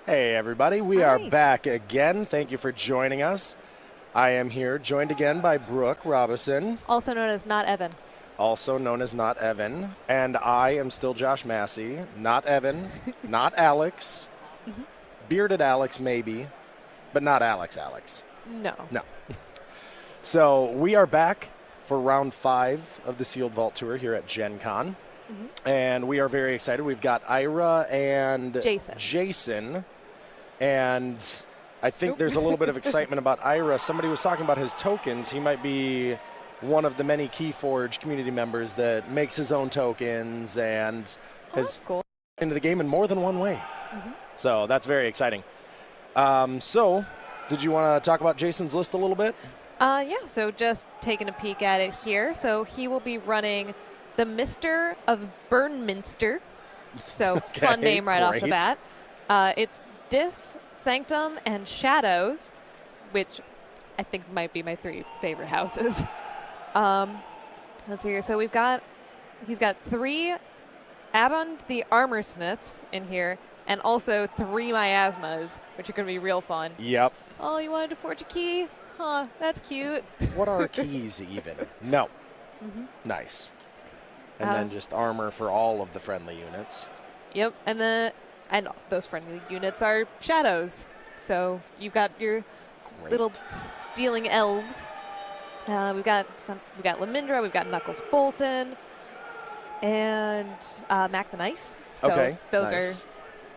Hey everybody, we are Hi. back again. Thank you for joining us. I am here, joined again by Brooke Robison, Also known as Not Evan. also known as Not Evan, and I am still Josh Massey. Not Evan, not Alex, bearded Alex maybe, but not Alex. No. No. So we are back for round 5 of the Sealed Vault Tour here at Gencon, and we are very excited. We've got Ira and Jason. And I think there's a little bit of excitement about Ira. Somebody was talking about his tokens. He might be one of the many Keyforge community members that makes his own tokens and has cool. into the game in more than one way. So that's very exciting. So did you want to talk about Jason's list a little bit? Yeah, so just taking a peek at it here. So he will be running the Mister of Burnminster. So Okay, fun name right off the great. bat. It's Dis, Sanctum, and Shadows, which I think might be my 3 favorite houses. Let's see here. So he's got 3 Abond the Armor Smiths in here, and also 3 miasmas, which are going to be real fun. Yep. Oh, you wanted to forge a key? Huh, that's cute. What are keys even? No. Nice. And then just armor for all of the friendly units. Yep, and those friendly units are shadows. So you've got your Great. little stealing elves. We've got Lamindra, we've got Knuckles Bolton, and Mac the Knife. So Okay, those nice. are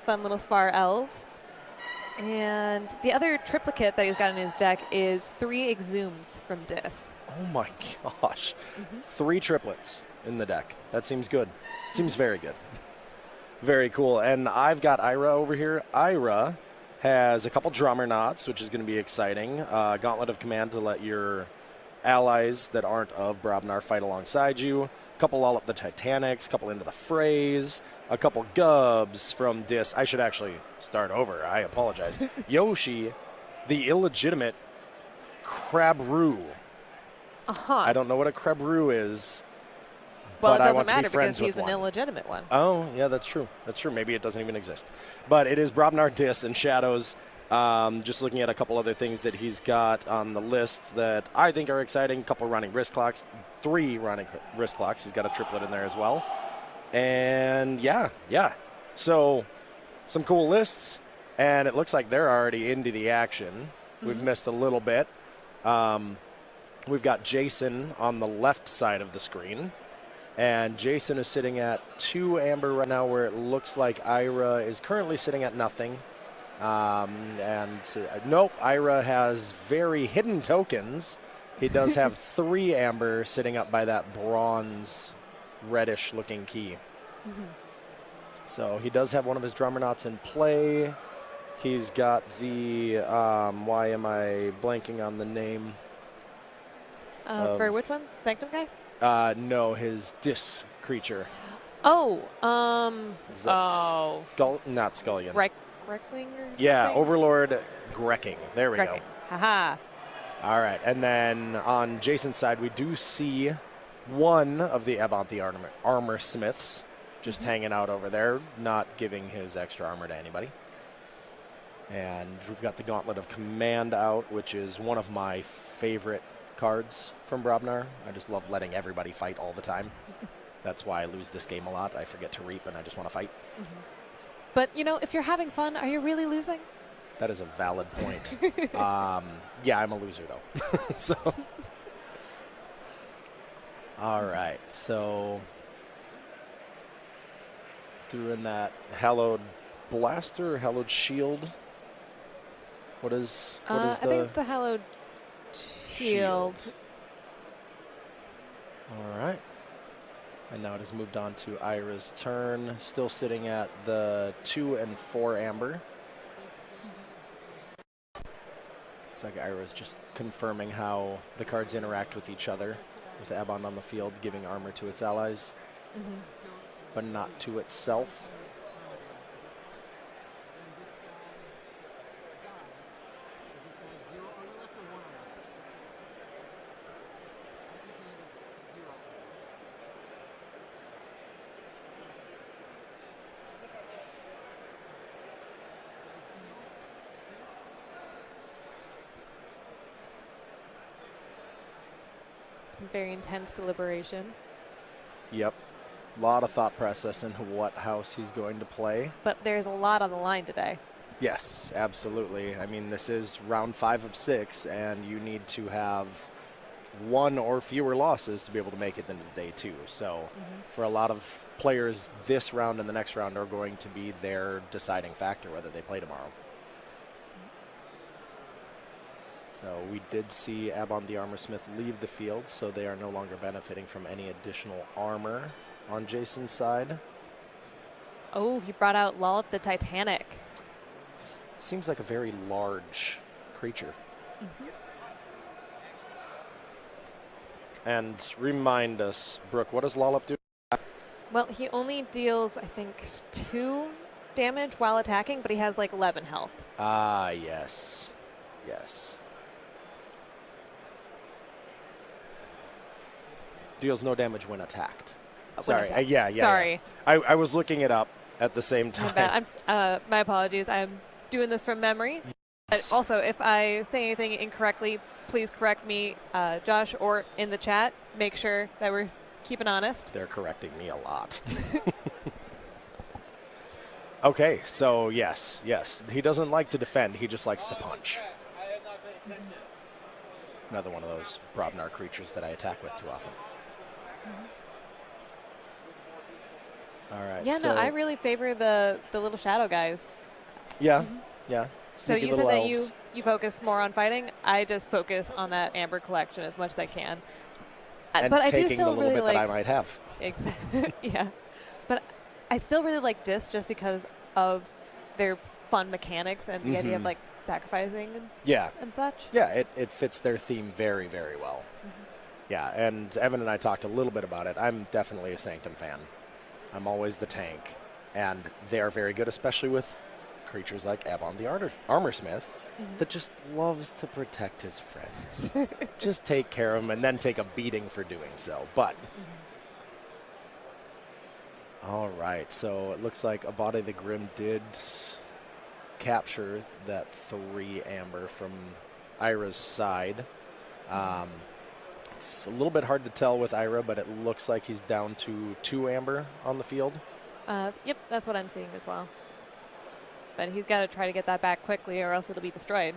fun little Spar elves. And the other triplicate that he's got in his deck is 3 Exhumes from Dis. Oh my gosh. 3 triplets in the deck. That seems good. Seems very good. Very cool. And I've got Ira over here. Ira has a couple drummer knots, which is going to be exciting. Gauntlet of Command to let your allies that aren't of Brobnar fight alongside you. A couple all up the Titanics, a couple into the Phrase, a couple Gubs from Dis. I should actually start over. I apologize. Yoshi, the illegitimate Crabru. I don't know what a Crabru is. Well, but it I doesn't want to be matter friends because he's with an one. illegitimate one. Oh, yeah, that's true. That's true. Maybe it doesn't even exist. But it is Brobnar, Dis, and Shadows. Just looking at a couple other things that he's got on the list that I think are exciting. A couple running wrist clocks. 3 running wrist clocks. He's got a triplet in there as well. And, yeah. So, some cool lists. And it looks like they're already into the action. We've missed a little bit. We've got Jason on the left side of the screen. And Jason is sitting at 2 amber right now, where it looks like Ira is currently sitting at nothing. Nope, Ira has very hidden tokens. He does have 3 amber sitting up by that bronze reddish looking key. So he does have one of his drummer knots in play. He's got the, why am I blanking on the name? For which one? Sanctum guy? No, his Dis creature. Oh, Is that not Scullion. Greckling or Yeah, something? Overlord Grecking. There we Grecking. Haha. go. All right, and then on Jason's side, we do see one of the Abont the Armor Smiths just hanging out over there, not giving his extra armor to anybody. And we've got the Gauntlet of Command out, which is one of my favorite cards from Brobnar. I just love letting everybody fight all the time. That's why I lose this game a lot. I forget to reap, and I just want to fight. But, if you're having fun, are you really losing? That is a valid point. Yeah, I'm a loser, though. So, all right. So, threw in that Hallowed Blaster or Hallowed Shield. What is I think it's the Hallowed Shield. All right. And now it has moved on to Ira's turn. Still sitting at the 2 and 4 amber. Looks like Ira's just confirming how the cards interact with each other, with Abond on the field giving armor to its allies, but not to itself. very intense deliberation. Yep. A lot of thought process into what house he's going to play. But there's a lot on the line today. Yes, absolutely. I mean, this is round 5 of 6, and you need to have 1 or fewer losses to be able to make it into day 2. So for a lot of players, this round and the next round are going to be their deciding factor whether they play tomorrow. So we did see Abon the Armorsmith leave the field, so they are no longer benefiting from any additional armor on Jason's side. Oh, he brought out Lollop the Titanic. Seems like a very large creature. And remind us, Brooke, what does Lollop do? Well, he only deals, I think, 2 damage while attacking, but he has like 11 health. Ah, yes. Yes. Deals no damage when attacked. Sorry. Yeah. Sorry. Yeah. I was looking it up at the same time. My apologies. I'm doing this from memory. But also, if I say anything incorrectly, please correct me, Josh, or in the chat. Make sure that we're keeping honest. They're correcting me a lot. Okay, so yes. He doesn't like to defend. He just likes to punch. Another one of those Brobnar creatures that I attack with too often. All right. Yeah, no, I really favor the little shadow guys. Yeah, yeah. So you said that you focus more on fighting. I just focus on that amber collection as much as I can. And but I taking do still the little really bit like. that I might have. Exactly. Yeah, but I still really like discs just because of their fun mechanics and the idea of like sacrificing and such. Yeah, it fits their theme very, very well. Yeah, and Evan and I talked a little bit about it. I'm definitely a Sanctum fan. I'm always the tank, and they are very good, especially with creatures like Abon the Armorsmith that just loves to protect his friends. Just take care of them and then take a beating for doing so. But all right, so it looks like Abade the Grim did capture that 3 amber from Ira's side. It's a little bit hard to tell with Ira, but it looks like he's down to 2 amber on the field. Yep, that's what I'm seeing as well. But he's got to try to get that back quickly or else it'll be destroyed.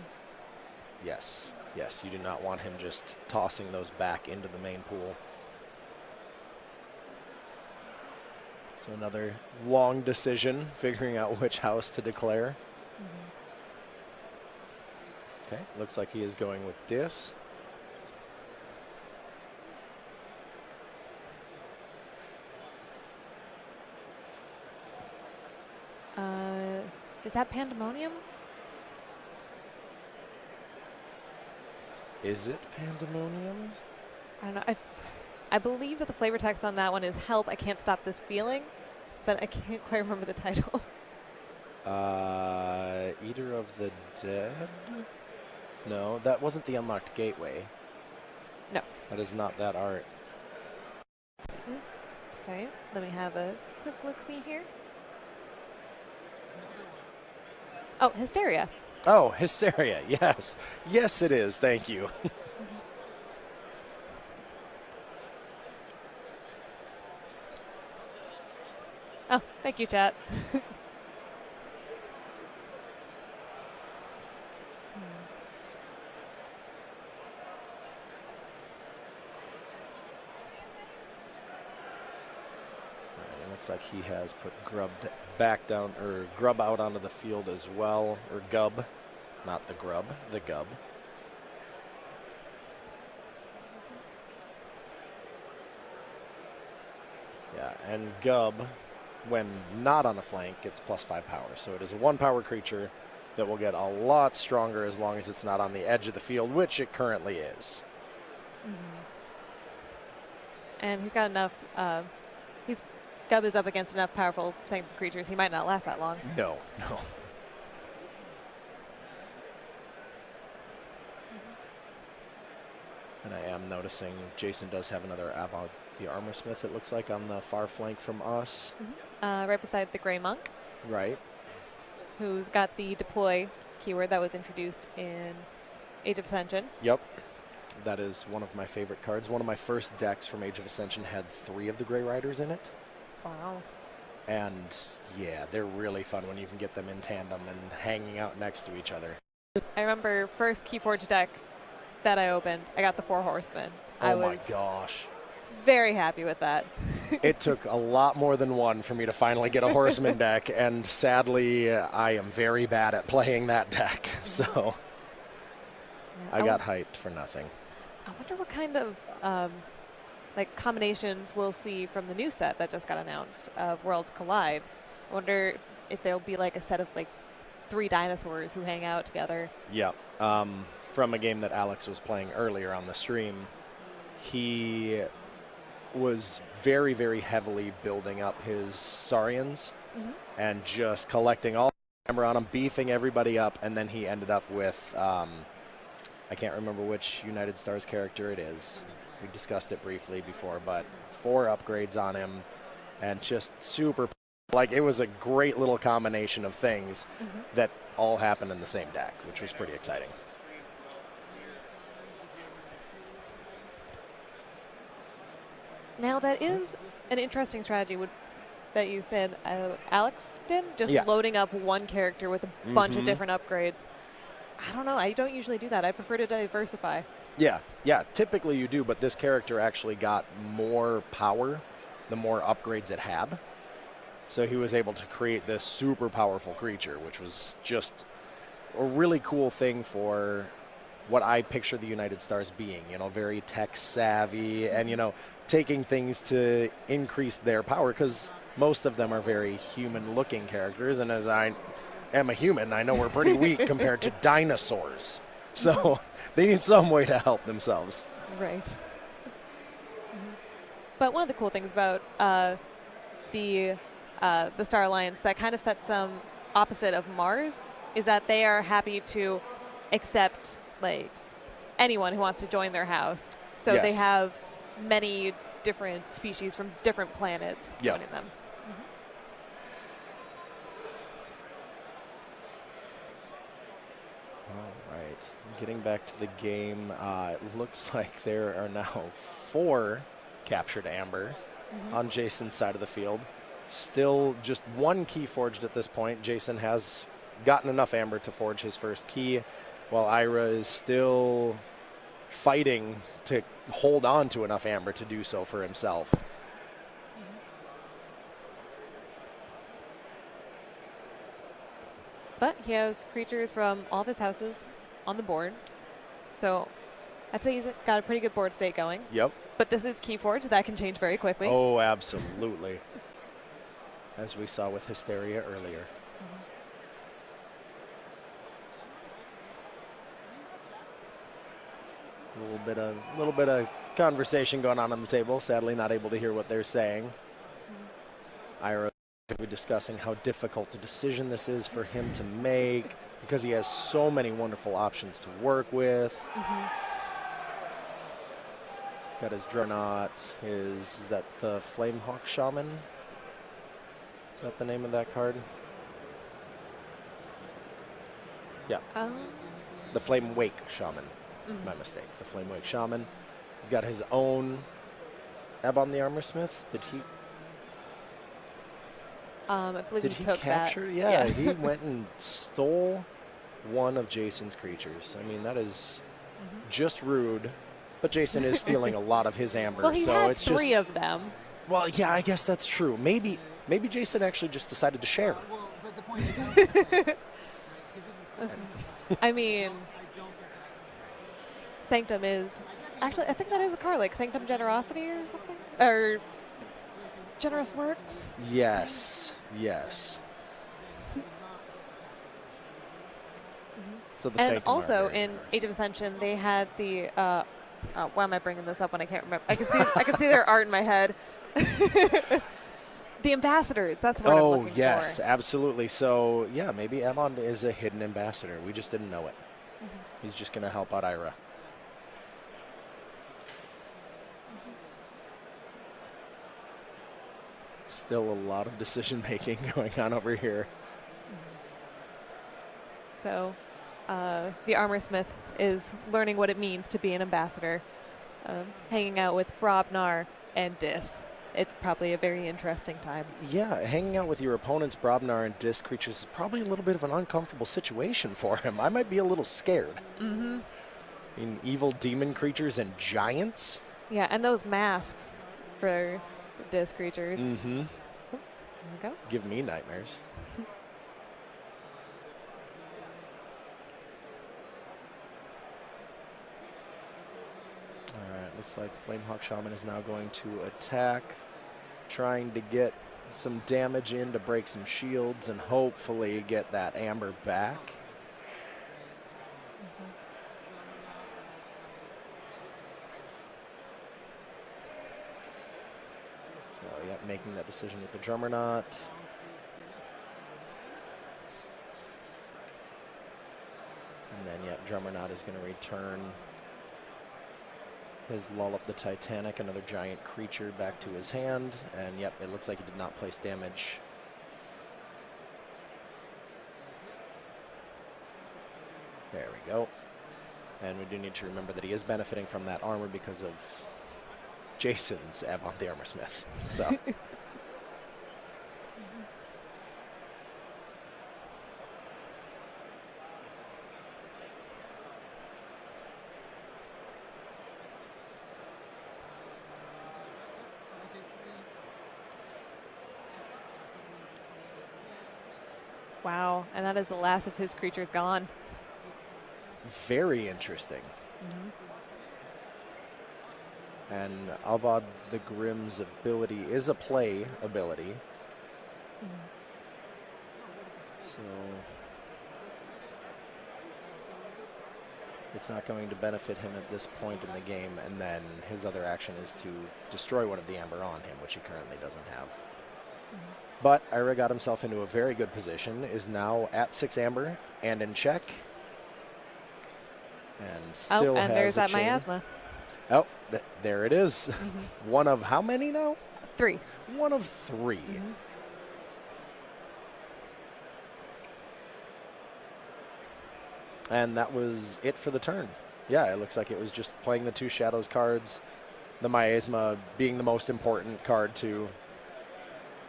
Yes, you do not want him just tossing those back into the main pool. So another long decision, figuring out which house to declare. Okay, looks like he is going with Dis. Is that Pandemonium? Is it Pandemonium? I don't know. I believe that the flavor text on that one is "Help! I can't stop this feeling," but I can't quite remember the title. Eater of the Dead? No, that wasn't the Unlocked Gateway. No. That is not that art. Okay, let me have a quick look-see here. Oh, Hysteria. Oh, Hysteria, yes. Yes, it is. Thank you. Oh, thank you, chat. Looks like he has put Grub back down, or Grub out onto the field as well, or Gub, not the Grub, the Gub. Yeah, and Gub, when not on a flank, gets +5 power. So it is a 1 power creature that will get a lot stronger as long as it's not on the edge of the field, which it currently is. And he's got enough. Gub is up against enough powerful sanctum creatures. He might not last that long. No. And I am noticing Jason does have another Abon the Armorsmith, it looks like, on the far flank from us. Right beside the Grey Monk. Right. Who's got the deploy keyword that was introduced in Age of Ascension. Yep. That is one of my favorite cards. One of my first decks from Age of Ascension had 3 of the Grey Riders in it. Wow. And yeah, they're really fun when you can get them in tandem and hanging out next to each other. I remember first Keyforge deck that I opened, I got the 4 Horsemen. I Oh my was gosh. very happy with that. It took a lot more than one for me to finally get a Horseman deck, and sadly, I am very bad at playing that deck, so I got hyped for nothing. I wonder what kind of like combinations we'll see from the new set that just got announced of Worlds Collide. I wonder if there'll be like a set of like 3 dinosaurs who hang out together. Yeah. From a game that Alex was playing earlier on the stream, he was very, very heavily building up his Saurians and just collecting all the armor on them, beefing everybody up, and then he ended up with, I can't remember which United Stars character it is. We discussed it briefly before, but 4 upgrades on him and just super, like it was a great little combination of things that all happened in the same deck, which was pretty exciting. Now that is an interesting strategy that you said Alex did, just Yeah. loading up one character with a bunch of different upgrades. I don't know, I don't usually do that. I prefer to diversify. Yeah, typically you do, but this character actually got more power the more upgrades it had. So he was able to create this super powerful creature, which was just a really cool thing for what I picture the United Stars being, you know, very tech savvy and, you know, taking things to increase their power, because most of them are very human looking characters, and as I am a human, I know we're pretty weak compared to dinosaurs. So they need some way to help themselves. Right. But one of the cool things about the Star Alliance that kind of sets them opposite of Mars is that they are happy to accept like anyone who wants to join their house. So they have many different species from different planets joining them. All right, getting back to the game, it looks like there are now 4 captured amber on Jason's side of the field. Still just 1 key forged at this point. Jason has gotten enough amber to forge his first key, while Ira is still fighting to hold on to enough amber to do so for himself. But he has creatures from all of his houses on the board. So I'd say he's got a pretty good board state going. Yep. But this is Keyforge. That can change very quickly. Oh, absolutely. As we saw with Hysteria earlier. A little bit of conversation going on the table. Sadly, not able to hear what they're saying. Ira will be discussing how difficult a decision this is for him to make because he has so many wonderful options to work with. Got his Dreadnought, is that the Flamehawk Shaman? Is that the name of that card? Yeah. The Flame Wake Shaman. My mistake. The Flame Wake Shaman. He's got his own Ebon the Armorsmith. Did he? I believe Did he he took capture? that. Yeah, he went and stole one of Jason's creatures. I mean, that is just rude. But Jason is stealing a lot of his amber. Well, he so had it's 3 just, of them. Well, yeah, I guess that's true. Maybe Jason actually just decided to share. I mean, Sanctum is actually, I think that is a card, like Sanctum Generosity or something, or Generous Works. Yes. So the And Sanctum are also very in generous. Age of Ascension, they had the. Why am I bringing this up when I can't remember? I can see their art in my head. The ambassadors. That's what I'm looking Oh, yes, for. absolutely. So, yeah, maybe Emon is a hidden ambassador. We just didn't know it. He's just going to help out Ira. Still a lot of decision-making going on over here. So the armor smith is learning what it means to be an ambassador, hanging out with Brobnar and Dis. It's probably a very interesting time. Yeah, hanging out with your opponent's Brobnar and Disc creatures is probably a little bit of an uncomfortable situation for him. I might be a little scared. Mm-hmm. I mean, evil demon creatures and giants? Yeah, and those masks for the Disc creatures. Mm-hmm. Oh, there we go. Give me nightmares. All right, looks like Flamehawk Shaman is now going to attack, trying to get some damage in to break some shields and hopefully get that amber back. So, yeah, making that decision with the Drummerknot. And then, yeah, Drummerknot is going to return his Lull Up the Titanic, another giant creature, back to his hand. And, yep, it looks like he did not place damage. There we go. And we do need to remember that he is benefiting from that armor because of Jason's Avant the Armorsmith. So. Wow, and that is the last of his creatures gone. Very interesting. And Avad the Grimm's ability is a play ability. So it's not going to benefit him at this point in the game, and then his other action is to destroy one of the amber on him, which he currently doesn't have. But Ira got himself into a very good position, is now at 6 amber and in check. And still has there's a that chain. miasma. Oh, there it is. One of how many now? 3. One of 3. And that was it for the turn. Yeah, it looks like it was just playing the 2 Shadows cards, the Miasma being the most important card to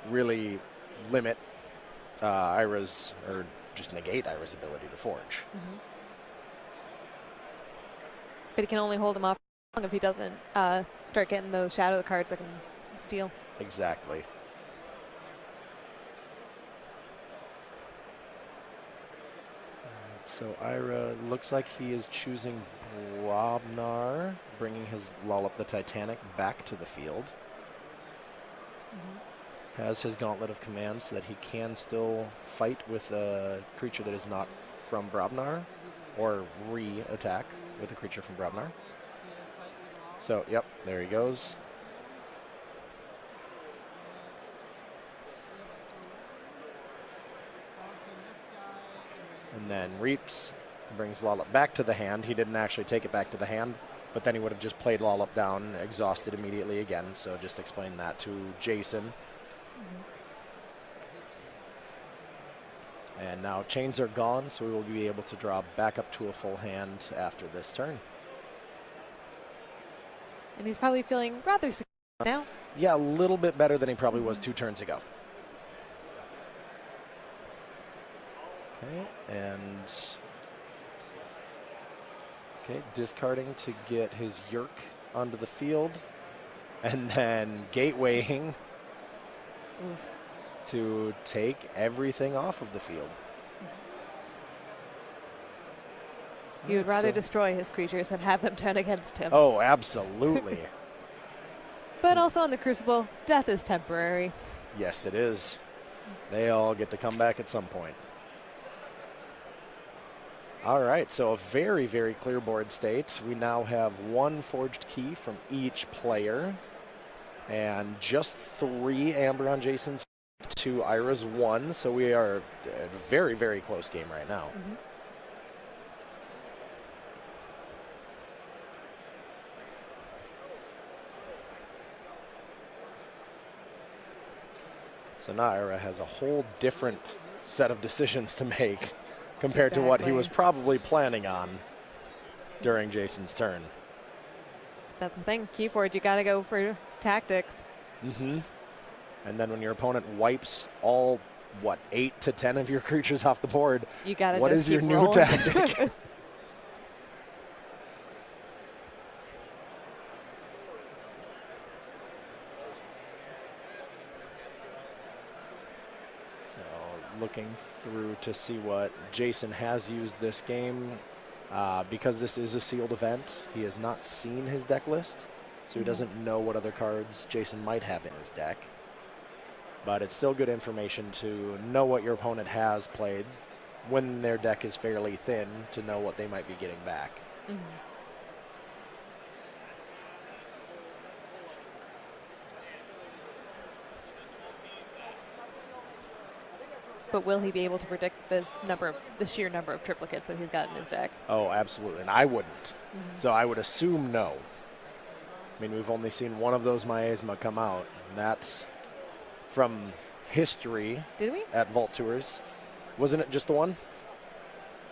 really limit Ira's, or just negate Ira's ability to forge. But he can only hold him off if he doesn't start getting those shadow cards that can steal. Exactly. So Ira looks like he is choosing Brobnar, bringing his Lull Up the Titanic back to the field. Has his Gauntlet of Command so that he can still fight with a creature that is not from Brobnar, or re-attack with a creature from Brobnar. So, yep, there he goes. And then Reaps, brings Lollop back to the hand. He didn't actually take it back to the hand, but then he would have just played Lollop down, exhausted immediately again. So just explain that to Jason. And now chains are gone, so we will be able to draw back up to a full hand after this turn. And he's probably feeling rather secure now. Yeah, a little bit better than he probably was 2 turns ago. Okay, and discarding to get his Yerk onto the field, and then gatewaying to take everything off of the field. He would rather destroy his creatures than have them turn against him. Oh, absolutely. But also in the Crucible, death is temporary. Yes, it is. They all get to come back at some point. All right, so a very, very clear board state. We now have 1 forged key from each player, and just 3 Amber on Jason's, 2 Ira's 1, so we are at a very, very close game right now. So now Ira has a whole different set of decisions to make compared to what he Exactly. was probably planning on during Jason's turn. That's the thing. Keyboard, you got to go for tactics. Mm-hmm. And then when your opponent wipes all, 8 to 10 of your creatures off the board, You got to what just is your keep new rolling. tactic? So looking through to see what Jason has used this game. Because this is a sealed event, he has not seen his deck list, so he doesn't know what other cards Jason might have in his deck. But it's still good information to know what your opponent has played when their deck is fairly thin, to know what they might be getting back. Mhm. But will he be able to predict the sheer number of triplicates that he's got in his deck? Oh, absolutely. And I wouldn't. So I would assume no. I mean, we've only seen one of those Miasma come out, and that's from history Did we? at Vault Tours. Wasn't it just the one?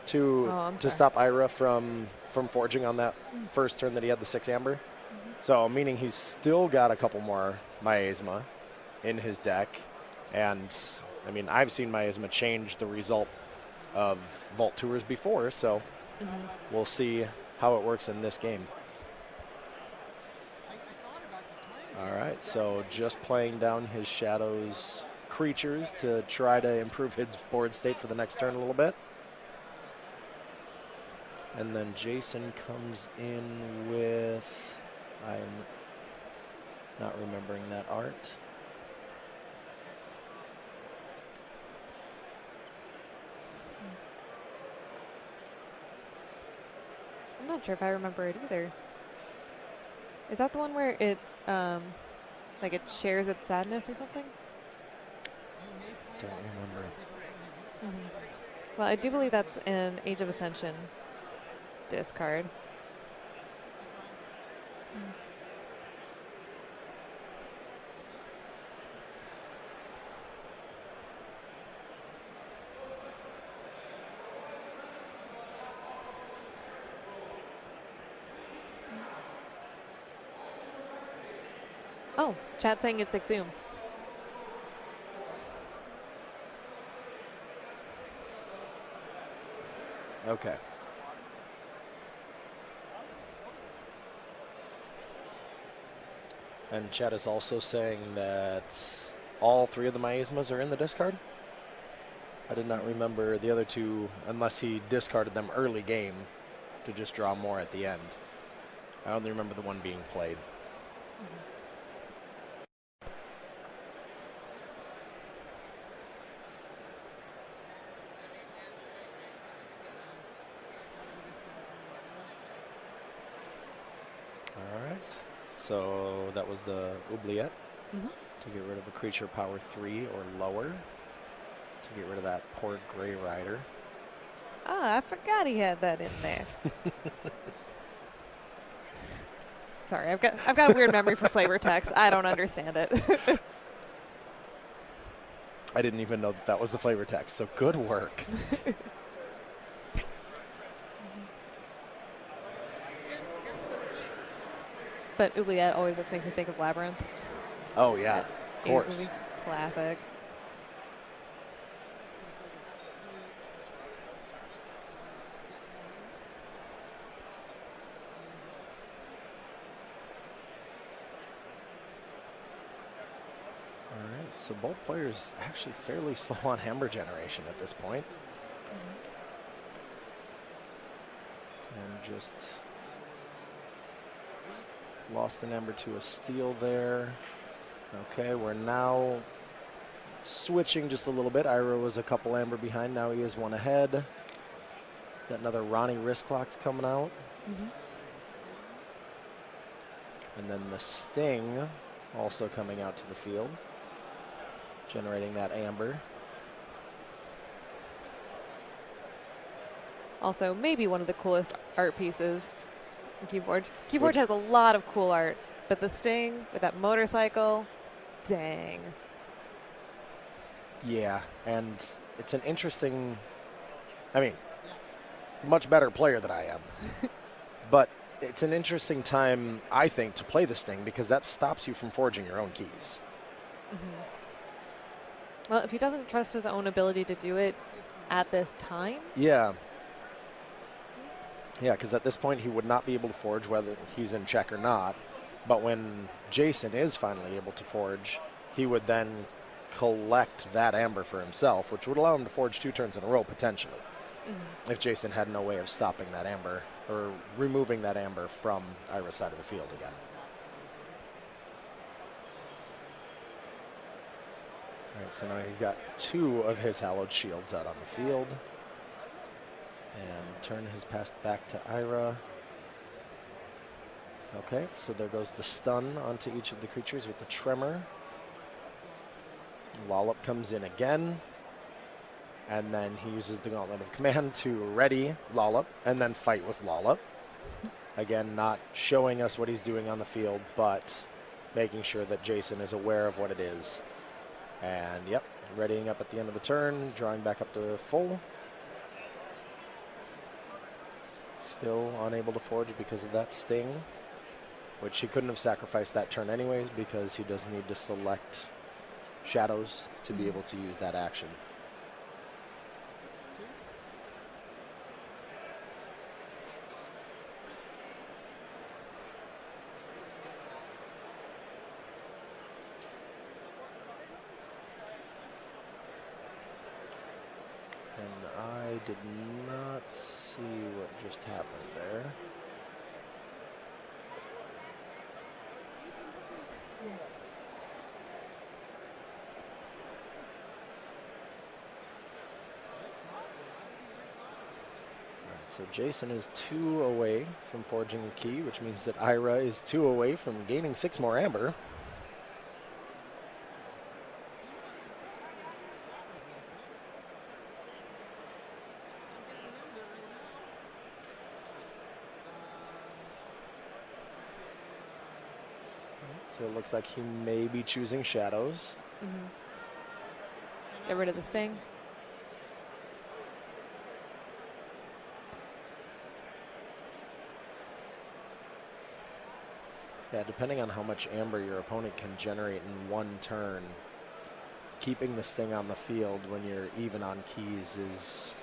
To I'm to sorry. stop Ira from forging on that first turn that he had the 6 amber. So meaning he's still got a couple more Miasma in his deck. And I mean, I've seen Miasma change the result of Vault Tours before, so we'll see how it works in this game. All right, so just playing down his Shadow's creatures to try to improve his board state for the next turn a little bit. And then Jason comes in with, I'm not remembering that art. I'm not sure if I remember it either. Is that the one where it, like it shares its sadness or something? Don't remember. Well, I do believe that's an Age of Ascension discard. Oh, chat saying it's Exhume. Okay. And chat is also saying that all 3 of the Miasmas are in the discard. I did not remember the other 2 unless he discarded them early game to just draw more at the end. I only remember the one being played. All right. So that was the Oubliette to get rid of a creature power 3 or lower. To get rid of that poor Grey Rider. Oh, I forgot he had that in there. Sorry, I've got a weird memory for flavor text. I don't understand it. I didn't even know that that was the flavor text, so good work. But Oubliette always just makes me think of Labyrinth. Oh, yeah, of course. Movie. Classic. All right, so both players actually fairly slow on hammer generation at this point. And just lost an ember to a steal there. Okay, we're now switching just a little bit. Ira was a couple amber behind. Now he is 1 ahead. Is that another Ronnie wrist clock's coming out? And then the Sting also coming out to the field, generating that amber. Also, maybe one of the coolest art pieces in Keyboard. Keyboard Which- has a lot of cool art, but the Sting with that motorcycle, dang. Yeah, and it's an interesting I mean, he's a much better player than I am. But it's an interesting time, I think, to play this thing because that stops you from forging your own keys. Well, if he doesn't trust his own ability to do it at this time. Yeah. Yeah, because at this point he would not be able to forge whether he's in check or not. But when Jason is finally able to forge, he would then collect that amber for himself, which would allow him to forge 2 turns in a row potentially. If Jason had no way of stopping that amber or removing that amber from Ira's side of the field again. All right, so now he's got 2 of his hallowed shields out on the field. And turn his pass back to Ira. Okay, so there goes the stun onto each of the creatures with the tremor. Lollop comes in again. And then he uses the Gauntlet of Command to ready Lollop and then fight with Lollop. Again, not showing us what he's doing on the field, but making sure that Jason is aware of what it is. And yep, readying up at the end of the turn, drawing back up to full. Still unable to forge because of that sting, which he couldn't have sacrificed that turn anyways because he does need to select shadows to be able to use that action. I did not see what just happened there. Alright, so Jason is 2 away from forging a key, which means that Ira is 2 away from gaining 6 more amber. So it looks like he may be choosing shadows. Get rid of the sting. Yeah, depending on how much amber your opponent can generate in 1 turn, keeping the sting on the field when you're even on keys is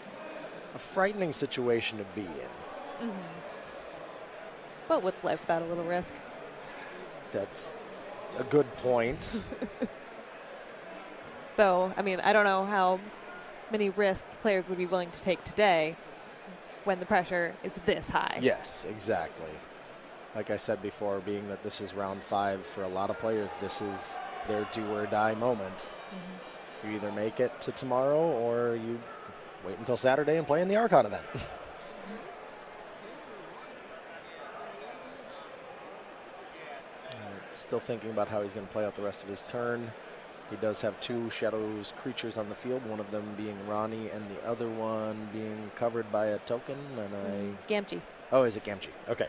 a frightening situation to be in. But with life without a little risk. That's a good point. Though, I mean, I don't know how many risks players would be willing to take today when the pressure is this high. Yes, exactly. Like I said before, being that this is round 5 for a lot of players, this is their do or die moment. You either make it to tomorrow or you wait until Saturday and play in the Archon event. Still thinking about how he's going to play out the rest of his turn. He does have 2 shadows creatures on the field, one of them being Ronnie and the other one being covered by a token. And Gamgee. Oh, is it Gamgee? Okay.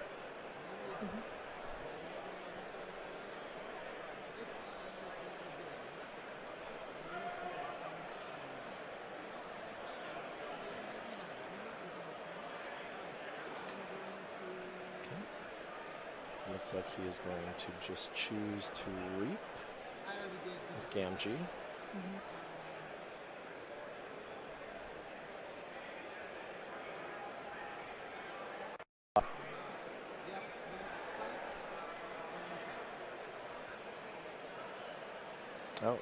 Looks like he is going to just choose to reap with Gamgee. Oh.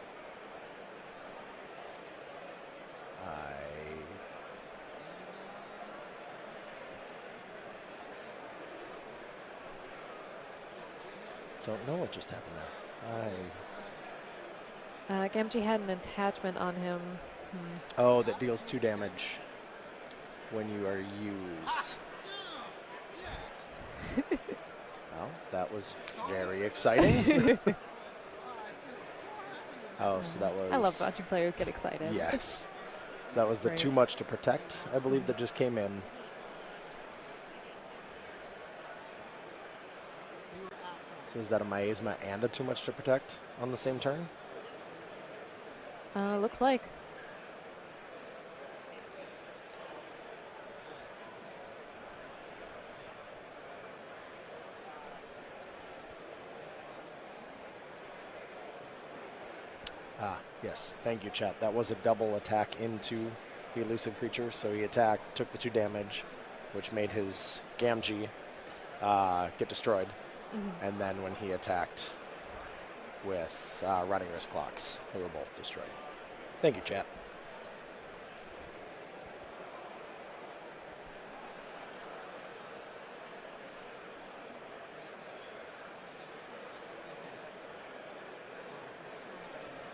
Don't know what just happened there. Gamgee had an attachment on him. Oh, that deals 2 damage when you are used. Well, that was very exciting. Oh, so that was... I love watching players get excited. Yes. So that was the Great. too much to protect, I believe, that just came in. So is that a miasma and a too much to protect on the same turn? Looks like. Yes, thank you, chat. That was a double attack into the elusive creature, so he attacked, took the 2 damage, which made his Gamgee get destroyed. And then when he attacked with running wrist clocks, they were both destroyed. Thank you, chat.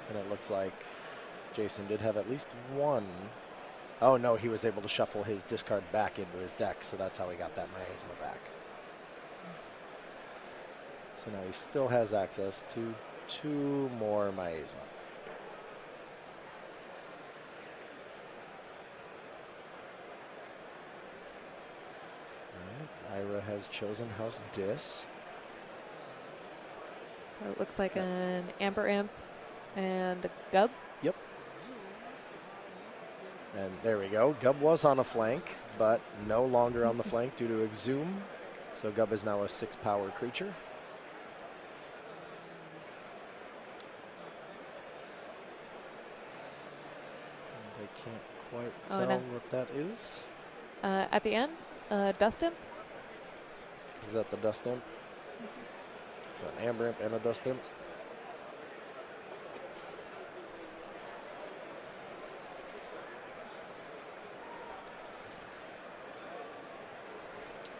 And it looks like Jason did have at least one. Oh, no, he was able to shuffle his discard back into his deck, so that's how he got that Miasma back. So now he still has access to 2 more Miasma. All right, Ira has chosen House Dis. It looks like an Amber Imp and a Gub. Yep. And there we go. Gub was on a flank, but no longer on the flank due to Exhume. So Gub is now a 6-power creature. And I can't quite tell what that is. At the end, Dust Imp. Is that the Dust Imp? So an Amber Imp and a Dust Imp.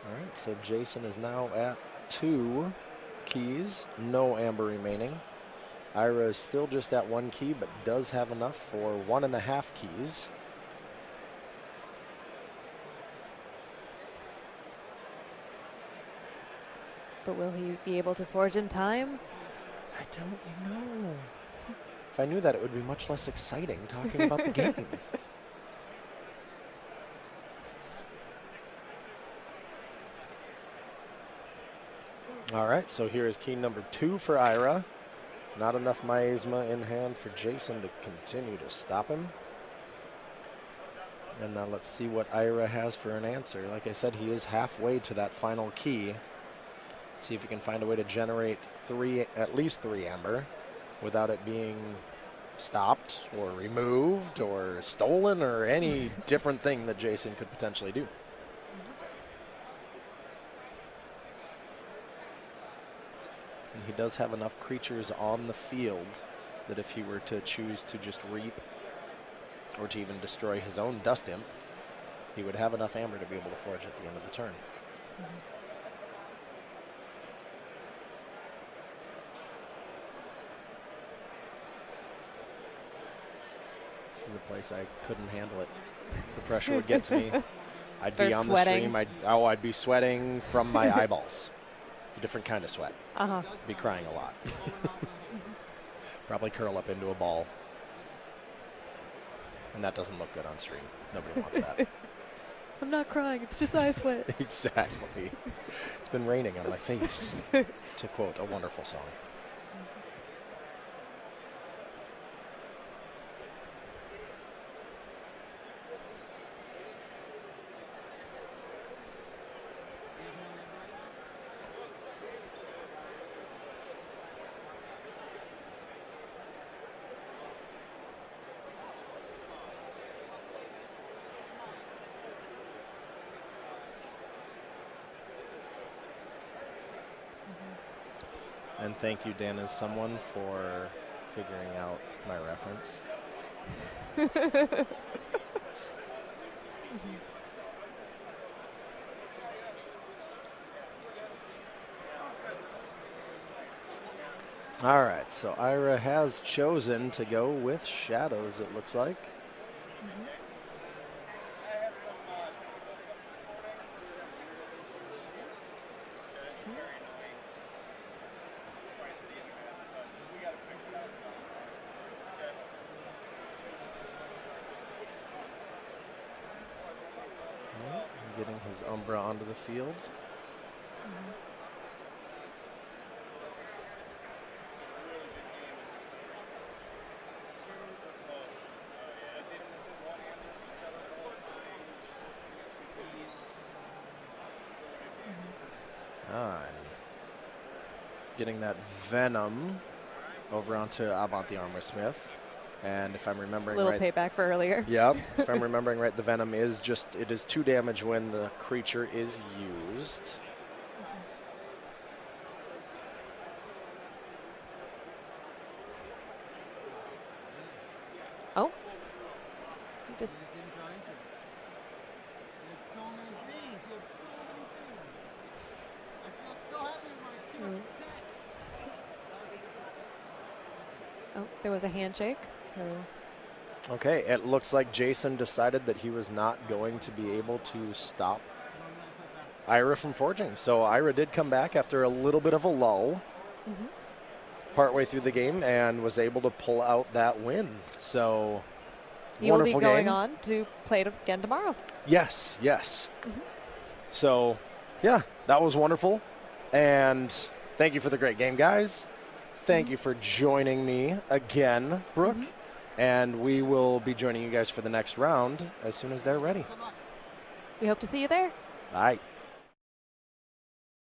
All right, so Jason is now at 2 keys, no Amber remaining. Ira is still just at 1 key, but does have enough for 1.5 keys. But will he be able to forge in time? I don't know. If I knew that, it would be much less exciting talking about the game. All right, so here is key number 2 for Ira. Not enough Miasma in hand for Jason to continue to stop him. And now let's see what Ira has for an answer. Like I said, he is halfway to that final key. See if he can find a way to generate at least 3 Amber without it being stopped or removed or stolen or any different thing that Jason could potentially do. And he does have enough creatures on the field that if he were to choose to just reap or to even destroy his own Dust Imp, he would have enough Amber to be able to forge at the end of the turn. This is a place I couldn't handle it. The pressure would get to me. I'd be on the stream. I'd be sweating from my eyeballs. It's a different kind of sweat. I'd be crying a lot. Probably curl up into a ball. And that doesn't look good on stream. Nobody wants that. I'm not crying. It's just eye sweat. Exactly. It's been raining on my face, to quote a wonderful song. And thank you, Dan, as someone, for figuring out my reference. All right, so Ira has chosen to go with Shadows, it looks like. Getting his Umbra onto the field. And getting that Venom over onto Avant the Armor Smith. And if I'm remembering Little right, payback for earlier. yep, if I'm remembering right, the venom is it is 2 damage when the creature is used. Oh. Just there was a handshake. So Okay, it looks like Jason decided that he was not going to be able to stop Ira from forging. So Ira did come back after a little bit of a lull partway through the game and was able to pull out that win. So he will be wonderful going game. on to play it again tomorrow. Yes. So, yeah, that was wonderful. And thank you for the great game, guys. Thank you for joining me again, Brooke. And we will be joining you guys for the next round as soon as they're ready. We hope to see you there. Bye.